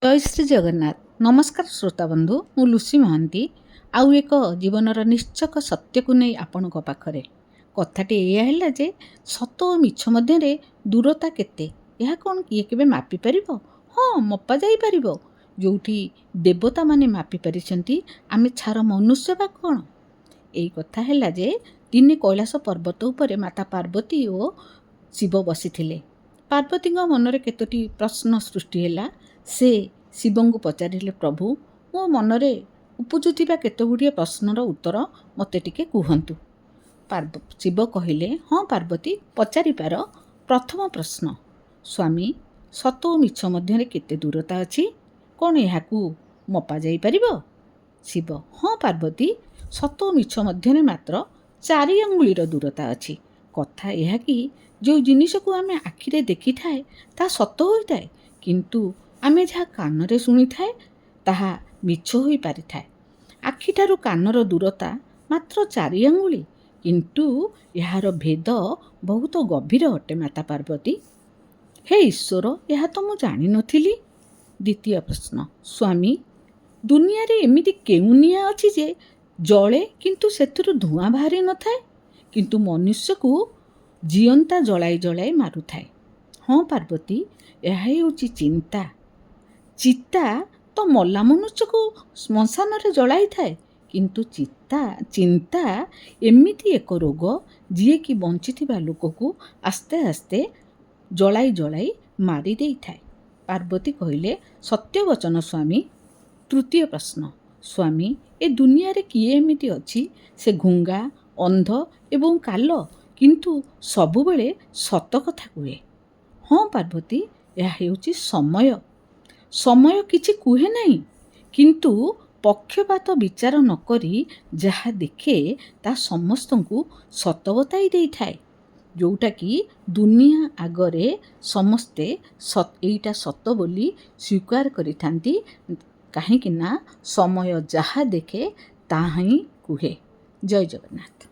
जय श्री जगन्नाथ। नमस्कार श्रोता बंधु, मु लुसी महांती आउ एक जीवनर निश्चक सत्य को नहीं आपण पाखरे कथाटी यह जे सत और मिछ मध्य दूरता केते यह कौन किए केबे मापी परिबो? हाँ, मपा जाई परिबो। जोठी देवता माने मापी परिछंती, आमे छार मनुष्य बा कौन? एई कथा हैला जे दिने कैलाश पर्वत उपरे माता पार्वती और शिव बसिथिले। पार्वती मनरे केतोटी प्रश्न सृष्टि हैला। से शिव को पचारे, प्रभु मो मनरे उपजुवा केतगुड़िए प्रश्नर उत्तर मते टिके कहतु। शिव कहले, हाँ पार्वती पचारि पार। प्रथम प्रश्न, स्वामी सत और मिछ मध्य केते दूरता अछि? कौन यह मपा जाई परिबो? शिव, हाँ पार्वती सत और मिछ मध्य मात्र 4 अंगुलीर दूरता अछि। कथा यह कि जो जिनिस को आमे आखिरे देखि थाए ता सत होई थाए, किंतु आमे जहाँ कानरे शुणी थाए ताहा मिछ होई पारि थाए। आखिठारु कानर दूरता मात्र 4 अंगुली, किंतु यार भेद बहुत गभीर अटे माता पार्वती। हे ईश्वर, यह तो मु जानि नथिली। द्वितीय प्रश्न, स्वामी दुनिया रे एमिति केउ निया अछि जे जळे किंतु सेथुरु धुआं बाहरी न थाए, किंतु मनुष्य को जियंता जलाई जलाई मारु थाए? हाँ पार्वती, यह हेउची चिंता। चिता तो मल्ला मनुष्य को श्मशान रे जलाई थाए, किंतु चिंता एमिति एक रोग जी कि बंचिथिबा लोक को आस्ते आस्ते जलाई जलाई मारी देई थाए। पार्वती कहिले, सत्य वचन स्वामी। तृतीय प्रश्न, स्वामी ए दुनिया रे किए एमिति अछि से घुंगा, अंध एवं काल, किंतु सबु बेले सत कथा कुहे? हाँ पार्वती, यह हेउची समय। समय किछि कुहे नहीं, किंतु पक्षपात विचार न करी जहा देखे ता समस्त को सत बताई देई थाए। जोटा कि दुनिया आगरे समस्ते एइटा सत बोली स्वीकार करिथांती, काहेकि ना समय जहा देखे ताहा ही कुहे। जय जगन्नाथ।